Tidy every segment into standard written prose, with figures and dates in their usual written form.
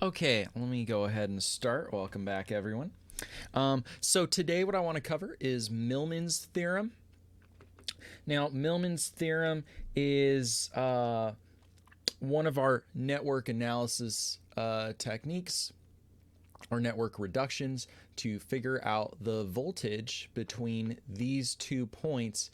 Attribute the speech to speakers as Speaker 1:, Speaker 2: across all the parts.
Speaker 1: Okay, let me go ahead and start. Welcome back, everyone. So today what I want to cover is Millmans' theorem. Now, Millmans' theorem is one of our network analysis techniques or network reductions to figure out the voltage between these 2 points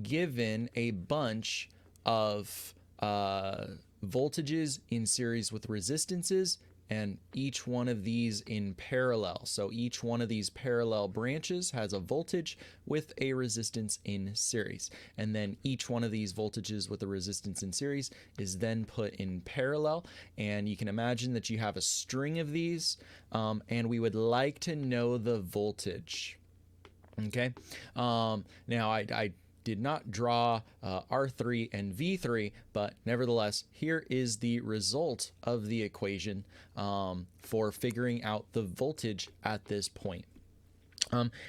Speaker 1: given a bunch of voltages in series with resistances and each one of these in parallel. So each one of these parallel branches has a voltage with a resistance in series. And then each one of these voltages with a resistance in series is then put in parallel. And you can imagine that you have a string of these, and we would like to know the voltage. Okay. Now I did not draw R3 and V3, but nevertheless, here is the result of the equation for figuring out the voltage at this point.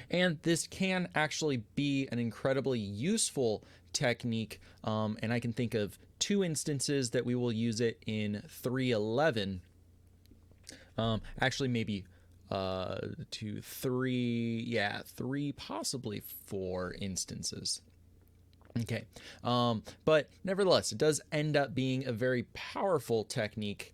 Speaker 1: And this can actually be an incredibly useful technique, and I can think of 2 instances that we will use it in 311. Actually, maybe 2, 3, 3, possibly 4 instances. Okay, but nevertheless, it does end up being a very powerful technique.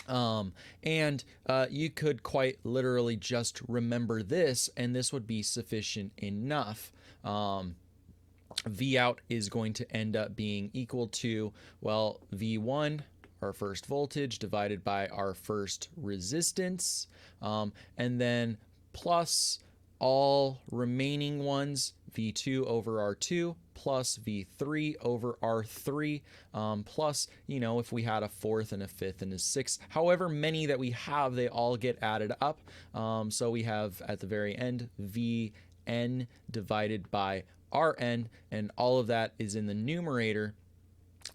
Speaker 1: And you could quite literally just remember this, and this would be sufficient enough. V out is going to end up being equal to, well, V1, our first voltage, divided by our first resistance, and then plus all remaining ones, V2 over R2 plus V3 over R3, plus, if we had a fourth and a fifth and a sixth, however many that we have, they all get added up. So we have at the very end Vn divided by Rn, and all of that is in the numerator.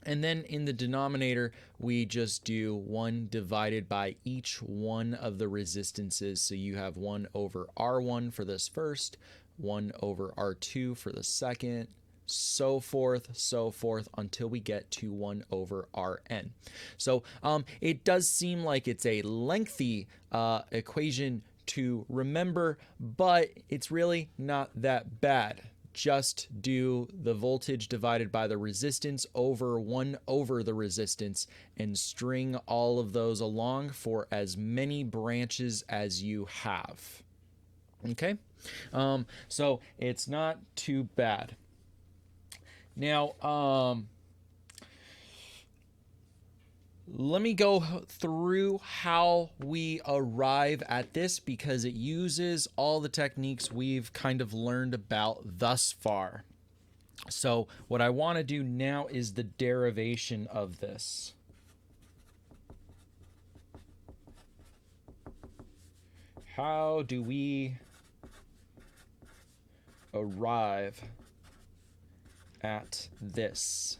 Speaker 1: And then in the denominator, we just do 1 divided by each one of the resistances. So you have 1 over R1 for this first, 1 over R2 for the second, so forth, until we get to 1 over Rn. So it does seem like it's a lengthy equation to remember, but it's really not that bad. Just do the voltage divided by the resistance over 1 over the resistance and string all of those along for as many branches as you have. Okay, so it's not too bad. Now, let me go through how we arrive at this, because it uses all the techniques we've kind of learned about thus far. So what I want to do now is the derivation of this. How do we arrive at this?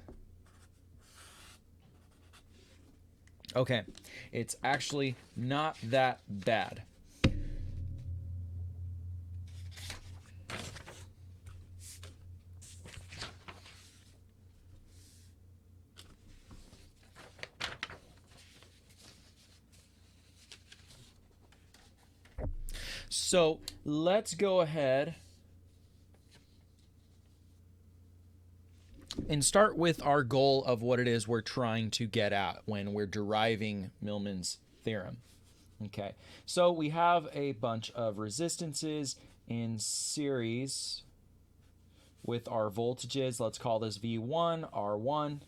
Speaker 1: Okay, it's actually not that bad. So let's go ahead and start with our goal of what it is we're trying to get at when we're deriving Millmans' theorem. Okay, so we have a bunch of resistances in series with our voltages. Let's call this V1, R1.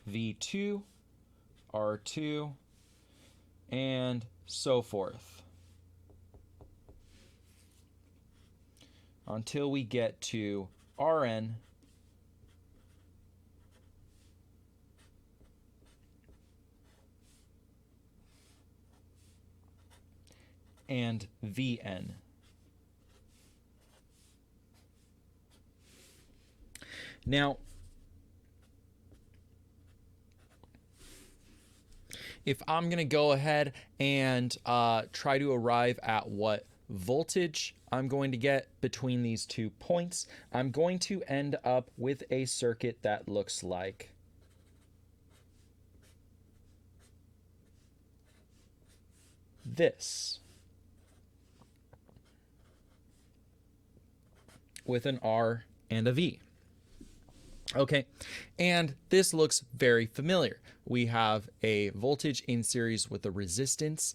Speaker 1: V2, R2, and so forth, until we get to Rn and Vn. Now, if I'm going to go ahead and try to arrive at what voltage I'm going to get between these 2 points, I'm going to end up with a circuit that looks like this, with an R and a V. Okay, and this looks very familiar. We have a voltage in series with a resistance,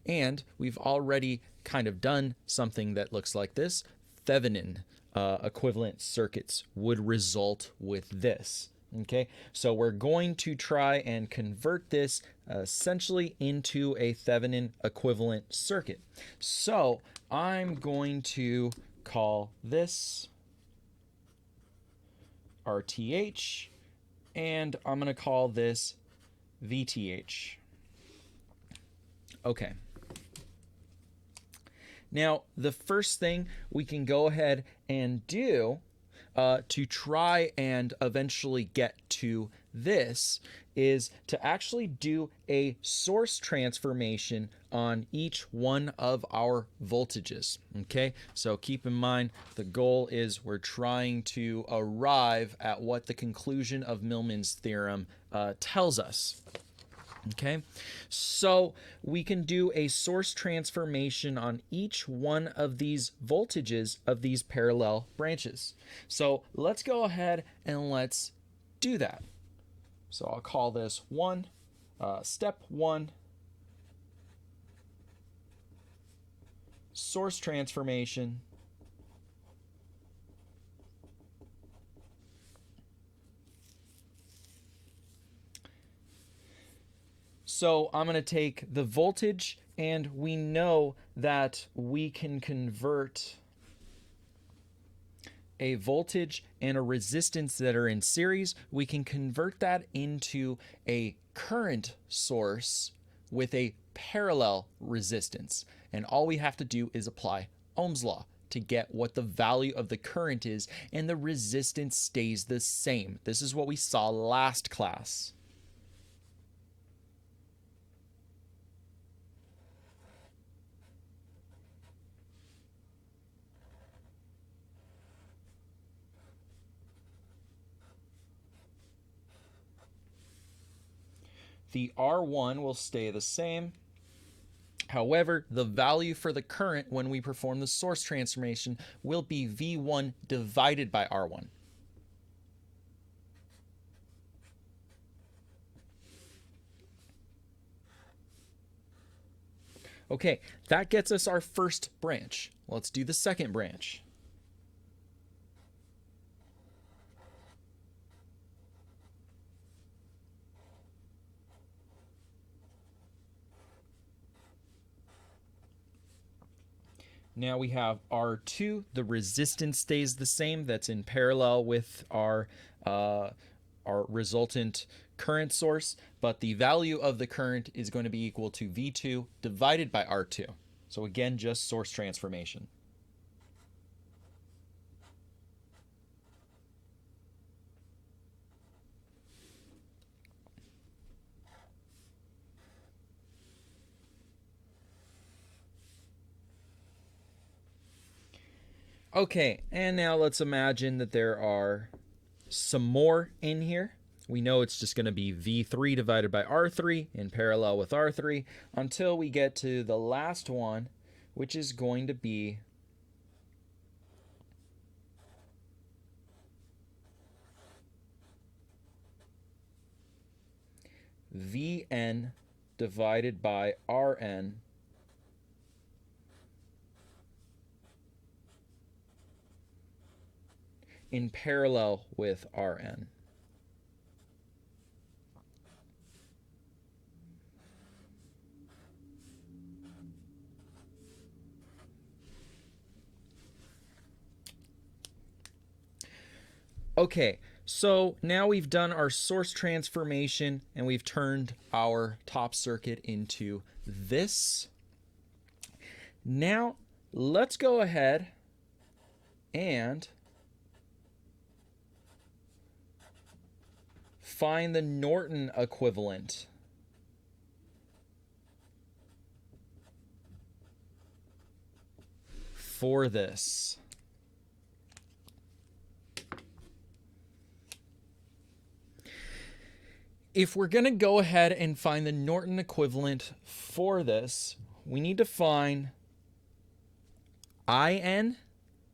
Speaker 1: and we've already kind of done something that looks like this. Thevenin equivalent circuits would result with this. Okay, so we're going to try and convert this essentially into a Thevenin equivalent circuit. So I'm going to call this RTH, and I'm going to call this VTH. Okay. Now, the first thing we can go ahead and do to try and eventually get to this is to actually do a source transformation on each one of our voltages. Okay, so keep in mind the goal is we're trying to arrive at what the conclusion of Millmans' theorem tells us. Okay, so we can do a source transformation on each one of these voltages of these parallel branches. So let's go ahead and let's do that. So I'll call this step 1, source transformation. So I'm going to take the voltage, and we know that we can convert a voltage and a resistance that are in series. We can convert that into a current source with a parallel resistance. And all we have to do is apply Ohm's law to get what the value of the current is, and the resistance stays the same. This is what we saw last class. The R1 will stay the same. However, the value for the current when we perform the source transformation will be V1 divided by R1. Okay, that gets us our first branch. Let's do the second branch. Now we have R2. The resistance stays the same. That's in parallel with our resultant current source, but the value of the current is going to be equal to V2 divided by R2. So again, just source transformation. Okay, and now let's imagine that there are some more in here. We know it's just going to be V3 divided by R3 in parallel with R3 until we get to the last one, which is going to be Vn divided by Rn in parallel with Rn. Okay, so now we've done our source transformation and we've turned our top circuit into this. Now let's go ahead and find the Norton equivalent. for this. If we're going to go ahead and find the Norton equivalent for this, we need to find IN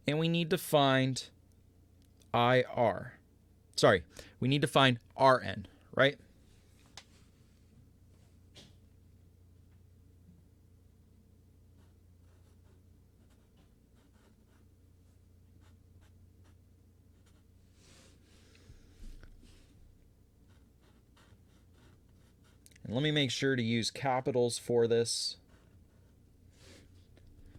Speaker 1: and we need to find IR. Sorry, we need to find RN, right? And let me make sure to use capitals for this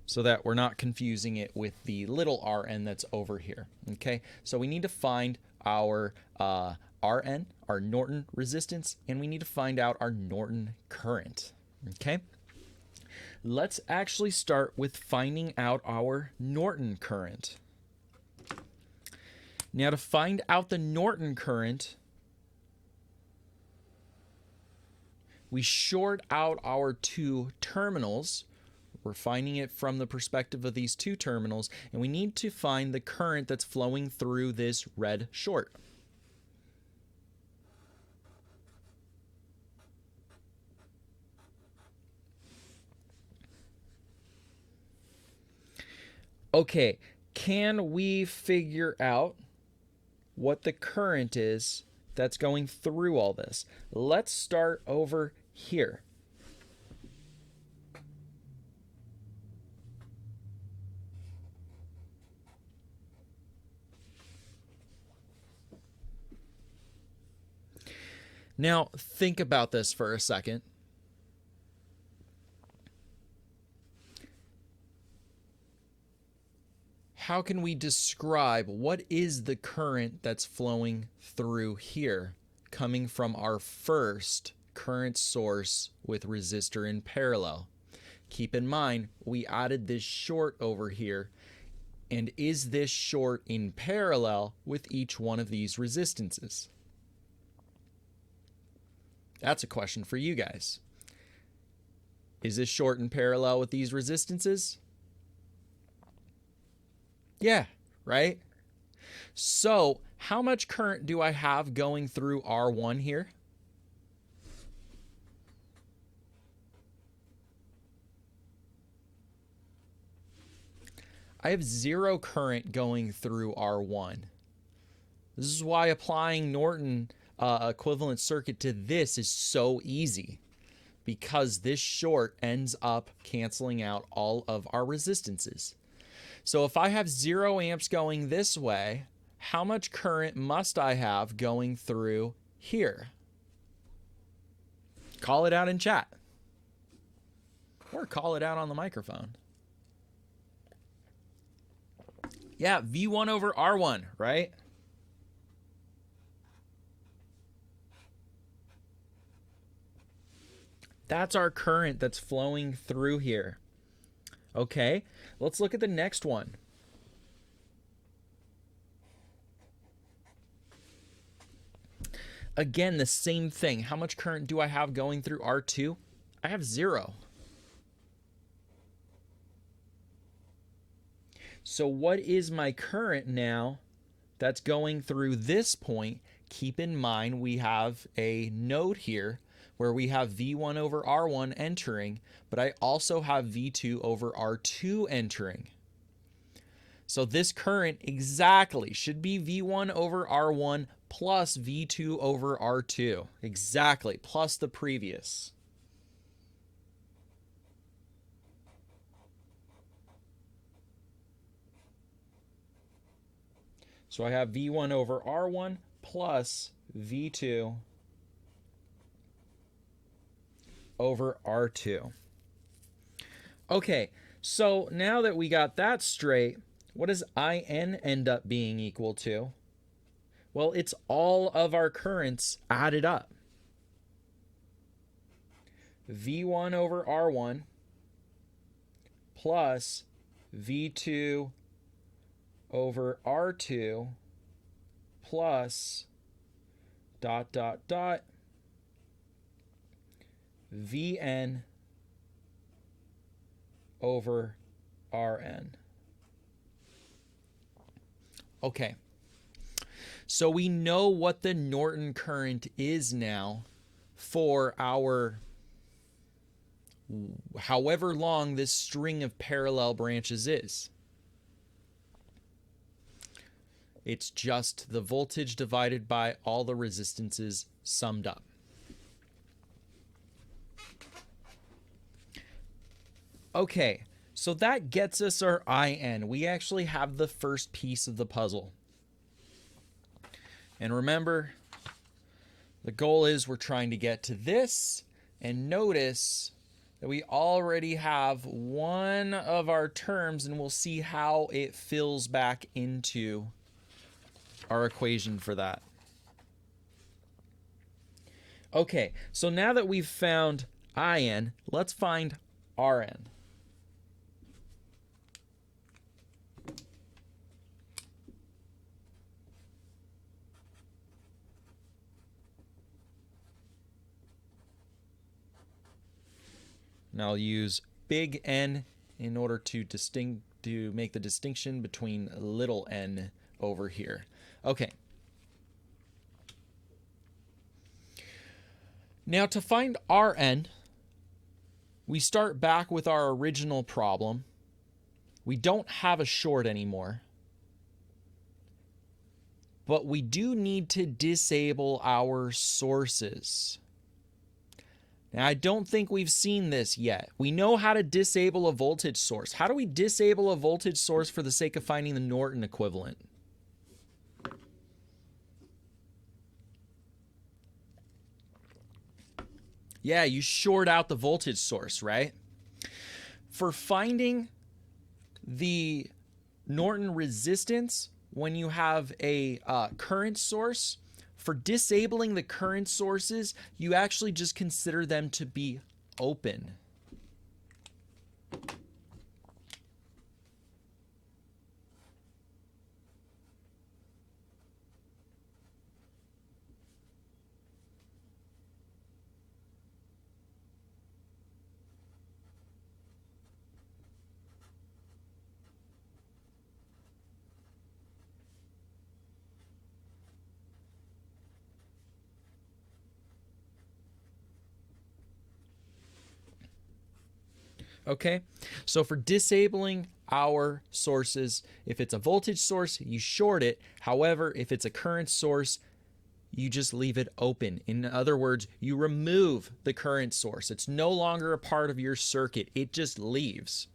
Speaker 1: so that we're not confusing it with the little rn that's over here. Okay, so we need to find our RN, our Norton resistance, and we need to find out our Norton current. Okay, let's actually start with finding out our Norton current. Now, to find out the Norton current, we short out our two terminals. We're finding it from the perspective of these two terminals, and we need to find the current that's flowing through this red short. Okay, can we figure out what the current is that's going through all this? Let's start over here. Now, think about this for a second. How can we describe what is the current that's flowing through here, coming from our first current source with resistor in parallel? Keep in mind, we added this short over here, and is this short in parallel with each one of these resistances? That's a question for you guys. Is this short in parallel with these resistances? Yeah, right? So how much current do I have going through R1 here? I have 0 current going through R1. This is why applying Norton equivalent circuit to this is so easy, because this short ends up canceling out all of our resistances. So if I have 0 amps going this way, how much current must I have going through here? Call it out in chat, or call it out on the microphone. Yeah, V1 over R1, right? That's our current that's flowing through here. Okay, let's look at the next one. Again, the same thing. How much current do I have going through R2? I have 0. So what is my current now that's going through this point? Keep in mind we have a node here where we have V1 over R1 entering, but I also have V2 over R2 entering. So this current exactly should be V1 over R1 plus V2 over R2. Exactly, plus the previous. So I have V1 over R1 plus V2 over R2. Okay, so now that we got that straight, what does IN end up being equal to? Well, it's all of our currents added up. V1 over R1 plus V2 over R2 plus ... Vn over Rn. Okay. So we know what the Norton current is now for our however long this string of parallel branches is. It's just the voltage divided by all the resistances summed up. Okay, so that gets us our IN. We actually have the first piece of the puzzle. And remember, the goal is we're trying to get to this, and notice that we already have one of our terms, and we'll see how it fills back into our equation for that. Okay, so now that we've found IN, let's find RN. And I'll use big N in order to make the distinction between little n over here. Okay. Now to find Rn, we start back with our original problem. We don't have a short anymore, but we do need to disable our sources. Now, I don't think we've seen this yet. We know how to disable a voltage source. How do we disable a voltage source for the sake of finding the Norton equivalent? Yeah, you short out the voltage source, right? For finding the Norton resistance when you have a current source, for disabling the current sources, you actually just consider them to be open. Okay, so for disabling our sources, if it's a voltage source, you short it. However, if it's a current source, you just leave it open. In other words, you remove the current source. It's no longer a part of your circuit. It just leaves.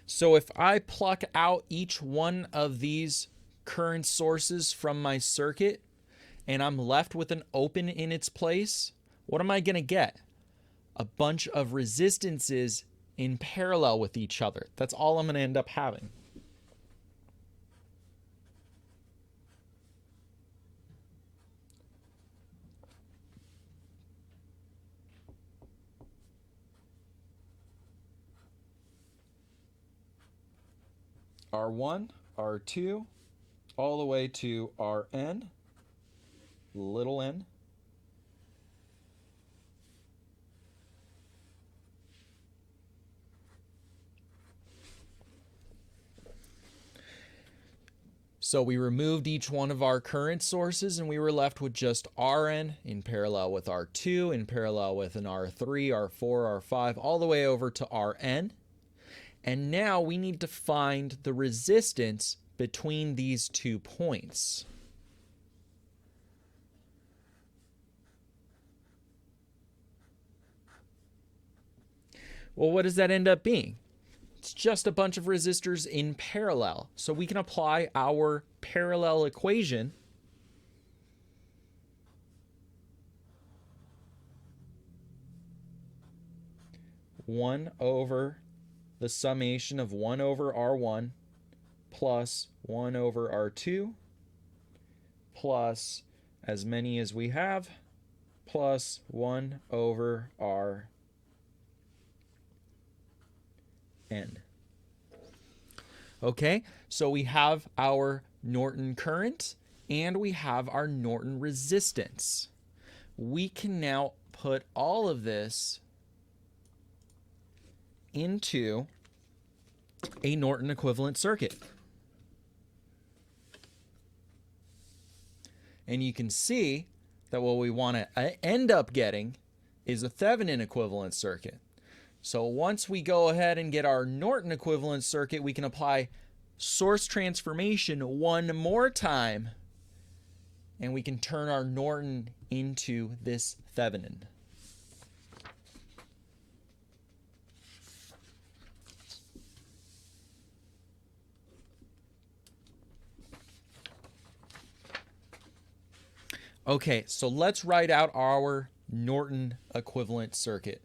Speaker 1: So if I pluck out each one of these current sources from my circuit, and I'm left with an open in its place, what am I going to get? A bunch of resistances in parallel with each other. That's all I'm going to end up having. R1, R2, all the way to Rn, little n. So we removed each one of our current sources and we were left with just Rn in parallel with R2, in parallel with an R3, R4, R5, all the way over to Rn. And now we need to find the resistance between these 2 points. Well, what does that end up being? It's just a bunch of resistors in parallel. So we can apply our parallel equation. One over the summation of 1 over R1 plus 1 over R2 plus as many as we have plus 1 over R N. Okay, so we have our Norton current and we have our Norton resistance. We can now put all of this into a Norton equivalent circuit. And you can see that what we want to end up getting is a Thevenin equivalent circuit. So once we go ahead and get our Norton equivalent circuit, we can apply source transformation one more time, and we can turn our Norton into this Thevenin. Okay, so let's write out our Norton equivalent circuit.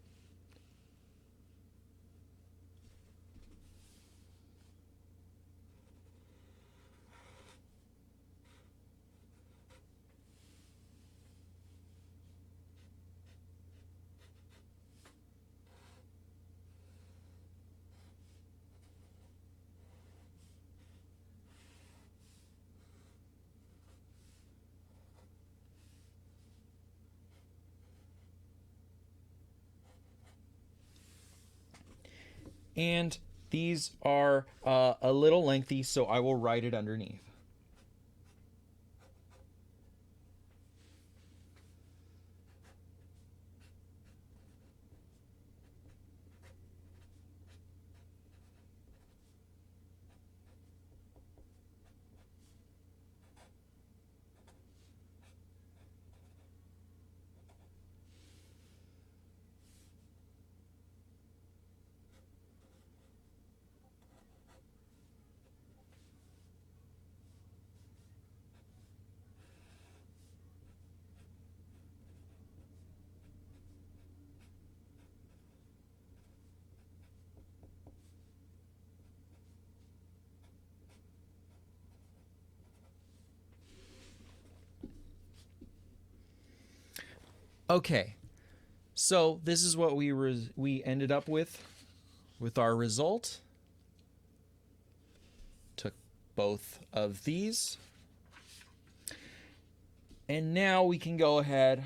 Speaker 1: And these are a little lengthy, so I will write it underneath. Okay, so this is what we ended up with our result. Took both of these. And now we can go ahead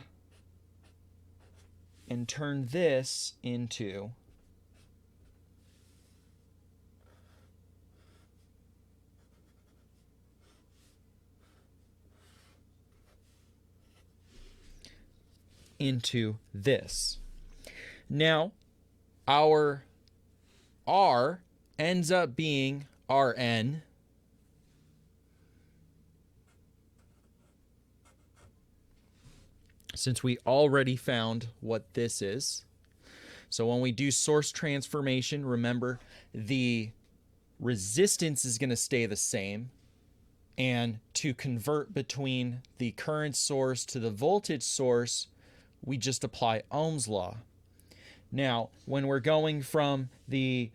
Speaker 1: and turn this into this. Now, our R ends up being Rn, since we already found what this is. So when we do source transformation, remember the resistance is going to stay the same. And to convert between the current source to the voltage source, we just apply Ohm's law. Now, when we're going from the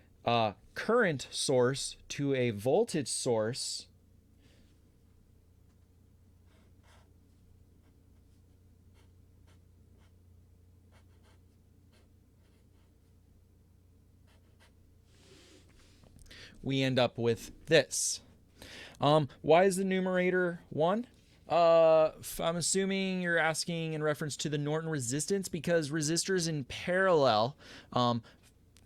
Speaker 1: current source to a voltage source, we end up with this. Why is the numerator 1? I'm assuming you're asking in reference to the Norton resistance, because resistors in parallel,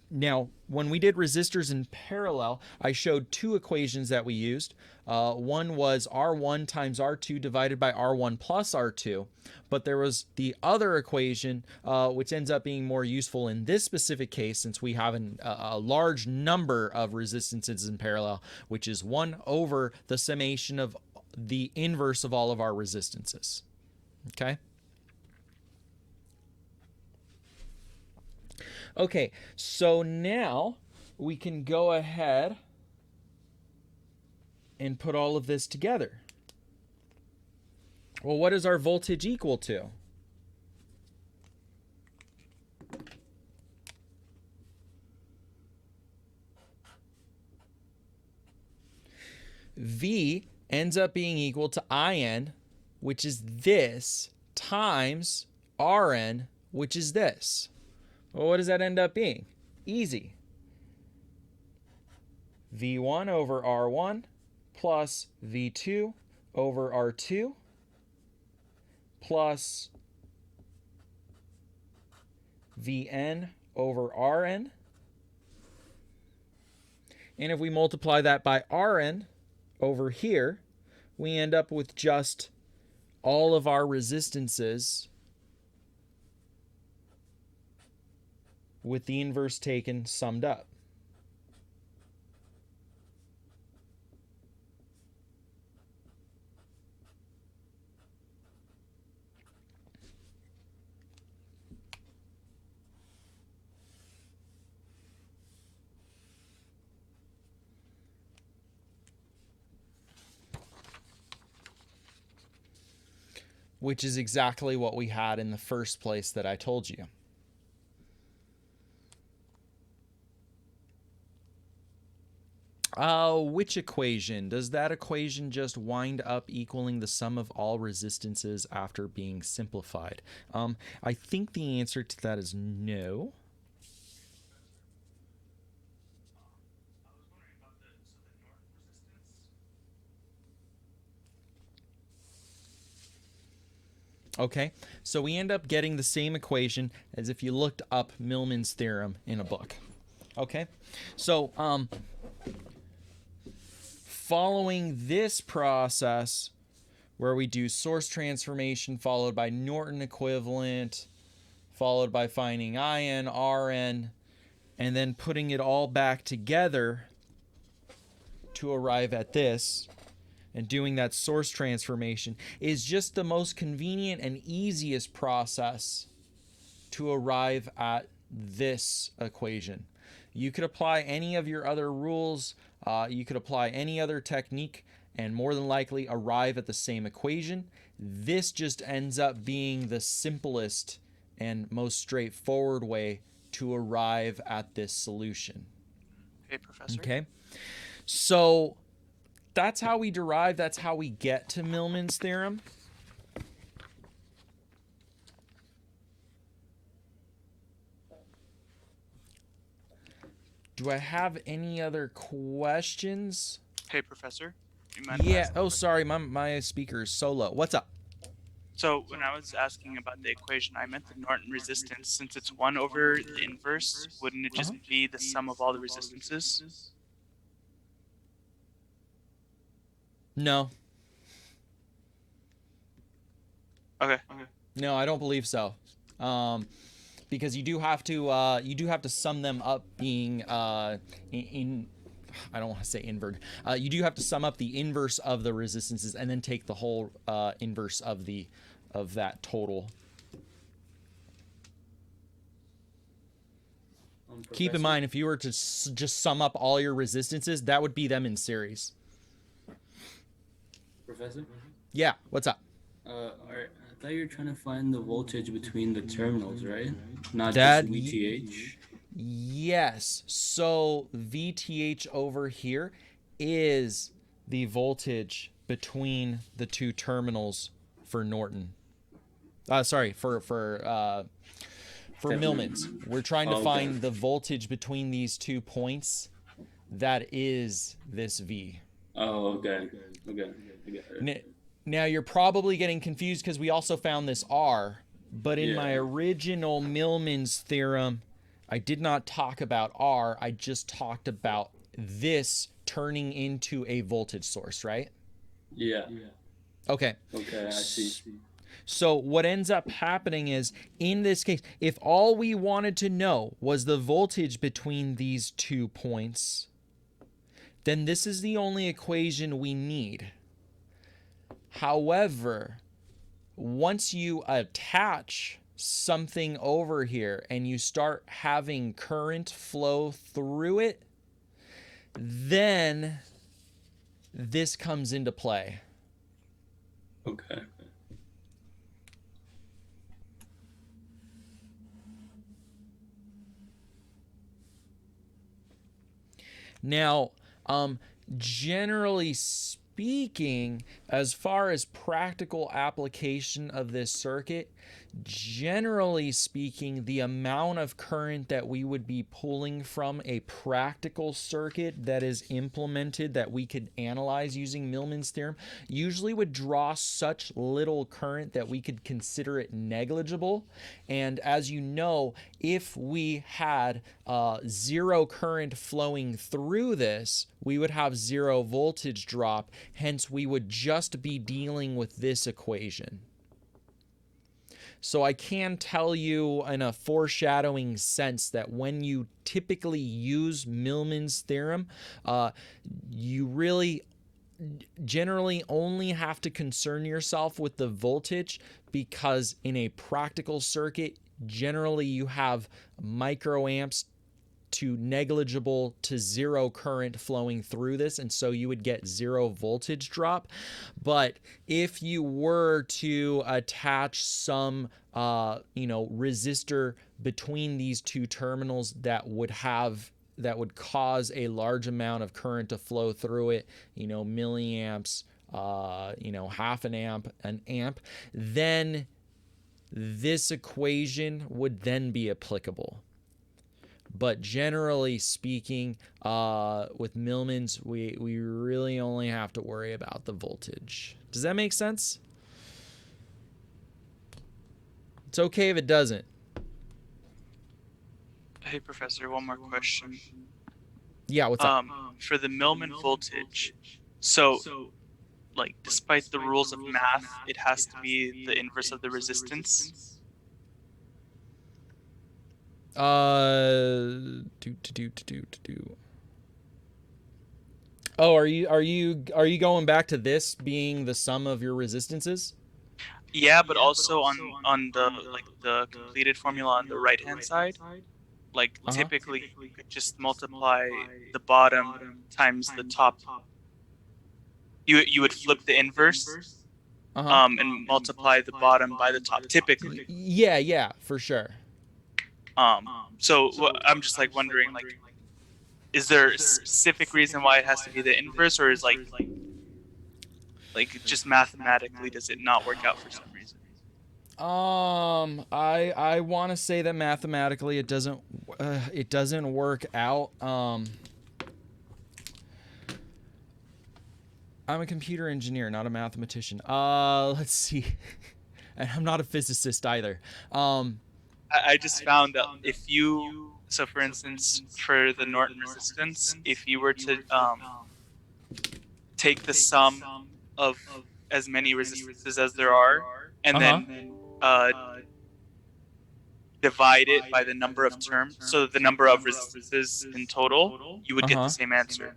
Speaker 1: now when we did resistors in parallel, I showed two equations that we used. One was R1 times R2 divided by R1 plus R2, but there was the other equation, which ends up being more useful in this specific case, since we have a large number of resistances in parallel, which is 1 over the summation of the inverse of all of our resistances. Okay? Okay, so now we can go ahead and put all of this together. Well, what is our voltage equal to? V ends up being equal to IN, which is this, times RN, which is this. Well, what does that end up being? Easy. V1 over R1 plus V2 over R2 plus Vn over Rn And if we multiply that by Rn over here, we end up with just all of our resistances with the inverse taken summed up. Which is exactly what we had in the first place that I told you. Which equation? Does that equation just wind up equaling the sum of all resistances after being simplified? I think the answer to that is no. Okay, so we end up getting the same equation as if you looked up Millmans' theorem in a book. Okay, so following this process where we do source transformation followed by Norton equivalent, followed by finding IN, RN, and then putting it all back together to arrive at this, and doing that source transformation is just the most convenient and easiest process to arrive at this equation. You could apply any of your other rules, you could apply any other technique, and more than likely arrive at the same equation. This just ends up being the simplest and most straightforward way to arrive at this solution.
Speaker 2: Okay, Professor.
Speaker 1: Okay, so that's how we derive, that's how we get to Millmans' theorem. Do I have any other questions?
Speaker 2: Hey, Professor. You mind
Speaker 1: Yeah. Oh, sorry. My speaker is so low. What's up?
Speaker 2: So when I was asking about the equation, I meant the Norton resistance. Since it's 1 over the inverse, wouldn't it just be the sum of all the resistances?
Speaker 1: No.
Speaker 2: Okay.
Speaker 1: No, I don't believe so. Because you do have to sum them up being in I don't want to say inverted. You do have to sum up the inverse of the resistances and then take the whole inverse of that total. Keep in mind, if you were to just sum up all your resistances, that would be them in series.
Speaker 3: Professor?
Speaker 1: Yeah, what's up?
Speaker 3: I thought you were trying to find the voltage between the terminals, right? Not
Speaker 1: That-
Speaker 3: just VTH.
Speaker 1: Yes. So VTH over here is the voltage between the two terminals for Norton. Sorry, for Millmans. We're trying to find the voltage between these 2 points. That is this V.
Speaker 3: Oh, okay. I got it.
Speaker 1: Now you're probably getting confused because we also found this R, but in my original Millmans theorem, I did not talk about R. I just talked about this turning into a voltage source, right?
Speaker 3: Yeah.
Speaker 1: Okay.
Speaker 3: Okay, I see.
Speaker 1: So what ends up happening is, in this case, if all we wanted to know was the voltage between these 2 points, then this is the only equation we need. However, once you attach something over here and you start having current flow through it, then this comes into play.
Speaker 3: Okay.
Speaker 1: Now, generally speaking, as far as practical application of this circuit, generally speaking, the amount of current that we would be pulling from a practical circuit that is implemented that we could analyze using Millman's theorem usually would draw such little current that we could consider it negligible. And as you know, if we had zero current flowing through this, we would have zero voltage drop. Hence, we would just be dealing with this equation. So I can tell you in a foreshadowing sense that when you typically use Millman's theorem, you really generally only have to concern yourself with the voltage, because in a practical circuit, generally you have microamps to negligible to zero current flowing through this, and so you would get zero voltage drop. But if you were to attach some resistor between these two terminals that would cause a large amount of current to flow through it, milliamps, half an amp, then this equation would then be applicable. But generally speaking, with Millmans, we really only have to worry about the voltage. Does that make sense? It's okay if it doesn't.
Speaker 2: Hey, Professor, one more question.
Speaker 1: Yeah, what's up?
Speaker 2: For the Millman voltage, so, like, despite the rules of math, it has to be the inverse of the resistance.
Speaker 1: Oh, are you going back to this being the sum of your resistances?
Speaker 2: Yeah, but also on the completed formula on the right-hand side, like typically you could just multiply the bottom times the top. You would flip the inverse, and multiply the bottom by the top, typically.
Speaker 1: Yeah, for sure.
Speaker 2: So I'm just like wondering, like, is there a specific reason why it has to be the inverse, or is like just mathematically does it not work out for some reason?
Speaker 1: I want to say that mathematically it doesn't work out. I'm a computer engineer, not a mathematician. Let's see. And I'm not a physicist either.
Speaker 2: I just found out so for instance, for the Norton resistance, if you were to take the sum of as many resistances as there are, and then divide it by the number of terms, so the number of resistances in total, you would get the same answer.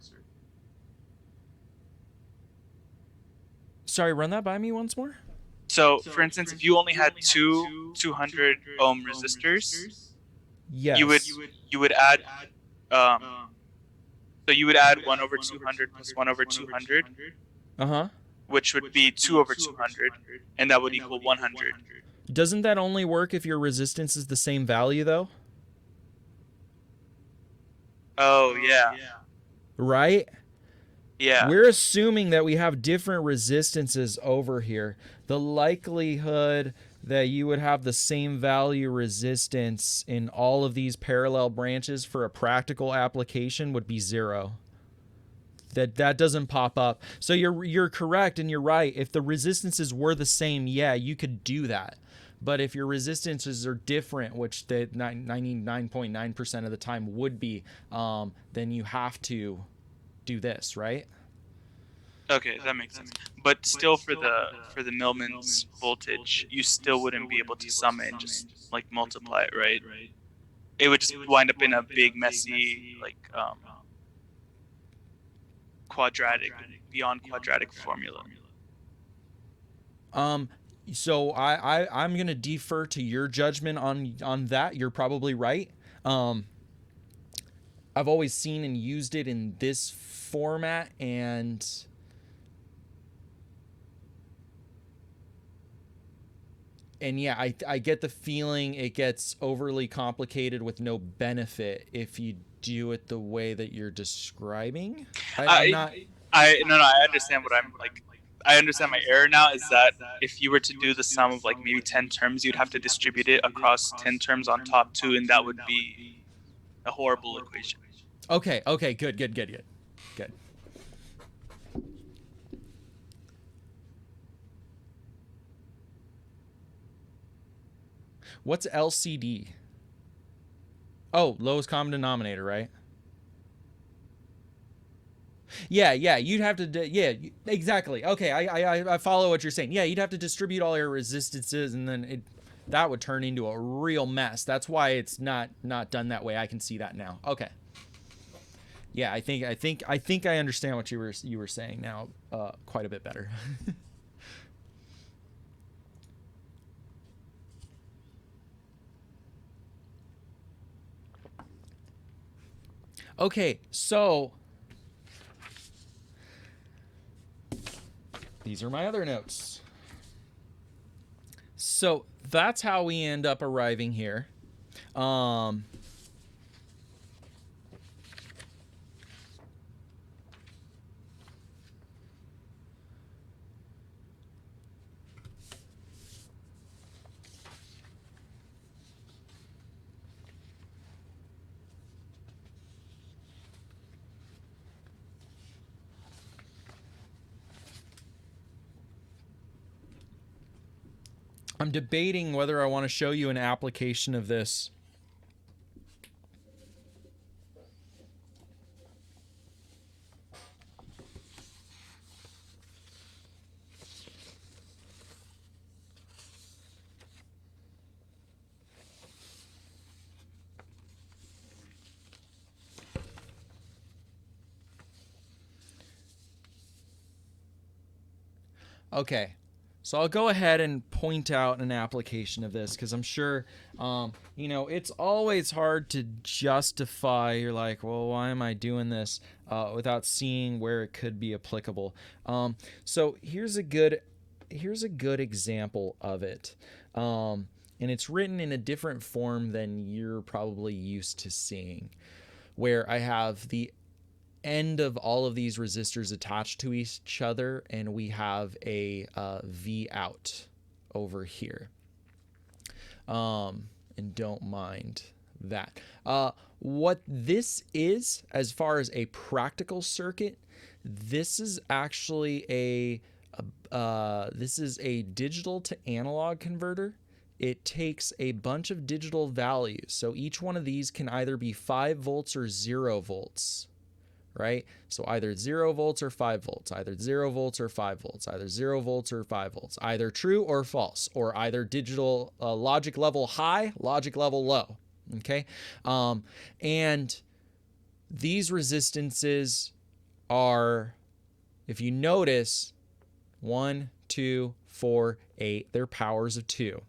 Speaker 1: Sorry, run that by me once more.
Speaker 2: So, for instance, if you only had two 200 ohm resistors,
Speaker 1: yes,
Speaker 2: you would add so you would add 1 over 200 plus 1 over 200, which would be 2 over 200, and that would equal 100.
Speaker 1: Doesn't that only work if your resistance is the same value, though?
Speaker 2: Oh, yeah.
Speaker 1: Right?
Speaker 2: Yeah.
Speaker 1: We're assuming that we have different resistances over here. The likelihood that you would have the same value resistance in all of these parallel branches for a practical application would be 0. That doesn't pop up. So you're correct and you're right. If the resistances were the same, yeah, you could do that. But if your resistances are different, which the 99.9% of the time would be, then you have to do this, right?
Speaker 2: Okay, that makes sense. But still, for the Millman's voltage, you still wouldn't be able to sum it and just like multiply it, right? It would just wind up in a big, messy, like quadratic, beyond quadratic formula.
Speaker 1: So I'm gonna defer to your judgment on that. You're probably right. I've always seen and used it in this format, and yeah, I get the feeling it gets overly complicated with no benefit if you do it the way that you're describing.
Speaker 2: I understand what I'm like. I understand my error now is that if you were to do the sum of like maybe 10 terms, you'd have to distribute it across 10 terms on top two, and that would be a horrible equation.
Speaker 1: Okay, good. What's LCD? Oh, lowest common denominator, right? Yeah, you'd have to, yeah, exactly. Okay, I follow what you're saying. Yeah, you'd have to distribute all your resistances, and then that would turn into a real mess. That's why it's not done that way. I can see that now. Okay. Yeah, I think I understand what you were saying now quite a bit better. Okay, so these are my other notes. So that's how we end up arriving here. I'm debating whether I want to show you an application of this. Okay, so I'll go ahead and point out an application of this because I'm sure, it's always hard to justify. You're like, well, why am I doing this without seeing where it could be applicable? So here's a good example of it, and it's written in a different form than you're probably used to seeing, where I have the end of all of these resistors attached to each other, and we have a V out over here. And don't mind that. What this is, as far as a practical circuit, this is actually a digital to analog converter. It takes a bunch of digital values. So each one of these can either be 5 volts or 0 volts. Right? So either 0 volts or 5 volts, either 0 volts or 5 volts, either 0 volts or 5 volts, either true or false, or either digital logic level high, logic level low. Okay? And these resistances are, if you notice, 1, 2, 4, 8, they're powers of 2.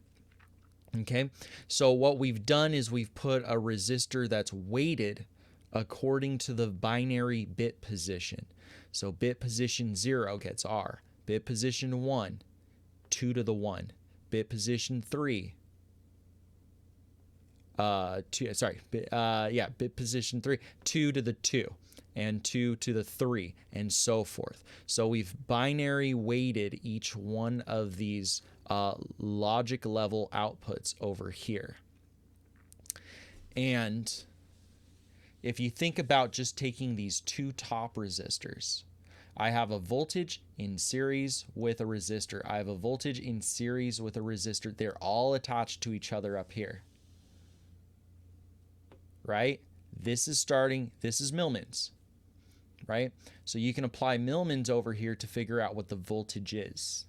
Speaker 1: Okay? So what we've done is we've put a resistor that's weighted according to the binary bit position. So bit position 0 gets R. Bit position 1, 2 to the 1. Bit position 3, bit position 3, 2 to the 2, and 2 to the 3, and so forth. So we've binary weighted each one of these logic level outputs over here. And if you think about just taking these two top resistors, I have a voltage in series with a resistor. I have a voltage in series with a resistor. They're all attached to each other up here. Right? This is Millmans. Right? So you can apply Millmans over here to figure out what the voltage is.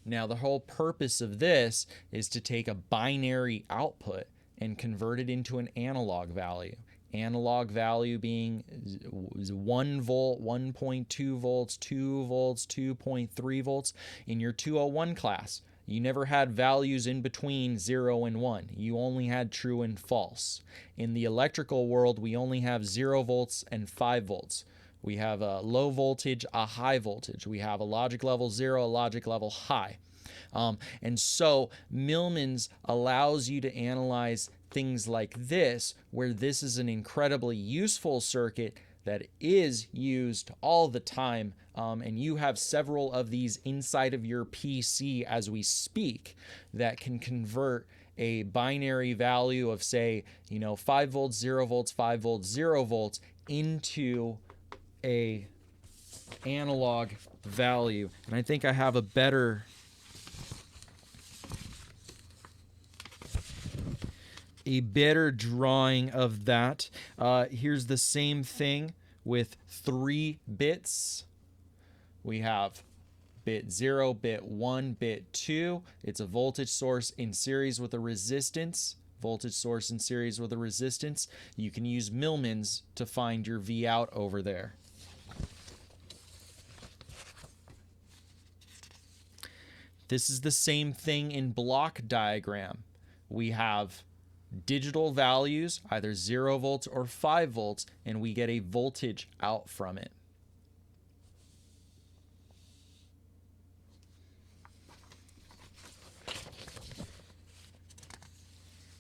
Speaker 1: Now, the whole purpose of this is to take a binary output and convert it into an analog value. Analog value being 1 volt, 1.2 volts, 2 volts, 2.3 volts. In your 201 class, you never had values in between 0 and 1. You only had true and false. In the electrical world, we only have 0 volts and 5 volts. We have a low voltage, a high voltage. We have a logic level 0, a logic level high. And so Millmans allows you to analyze things like this, where this is an incredibly useful circuit that is used all the time, and you have several of these inside of your PC as we speak that can convert a binary value of, say, 5 volts, 0 volts, 5 volts, 0 volts into a analog value. And I think I have a better drawing of that. Here's the same thing with 3 bits. We have bit 0, bit 1, bit 2. It's a voltage source in series with a resistance. Voltage source in series with a resistance. You can use Millmans to find your V out over there. This is the same thing in block diagram. We have digital values, either 0 volts or 5 volts, and we get a voltage out from it.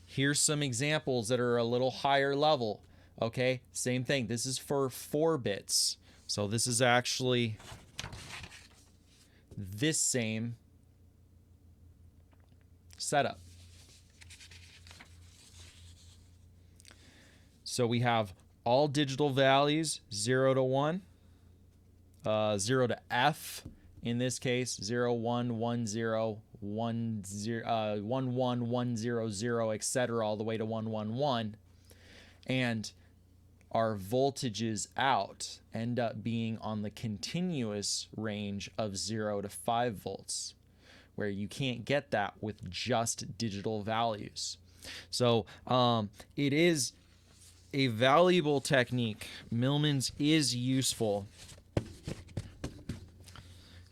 Speaker 1: Here's some examples that are a little higher level. Okay, same thing. This is for 4 bits. So this is actually this same setup. So we have all digital values, 0 to 1, 0 to F, in this case, 0, 1, 1, 0, 1, 0, 1, 1, 1, 0, 0, etc., all the way to 1, 1, 1. And our voltages out end up being on the continuous range of 0 to 5 volts, where you can't get that with just digital values. So it is a valuable technique. Millmans is useful.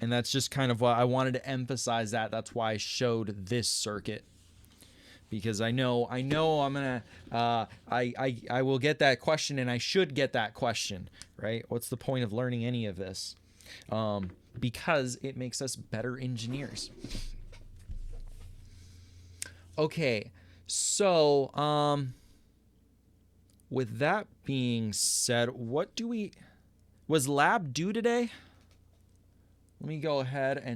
Speaker 1: And that's just kind of why I wanted to emphasize that. That's why I showed this circuit. Because I know I'm gonna I will get that question, and I should get that question, right? What's the point of learning any of this? Because it makes us better engineers. Okay, so with that being said, was lab due today? Let me go ahead and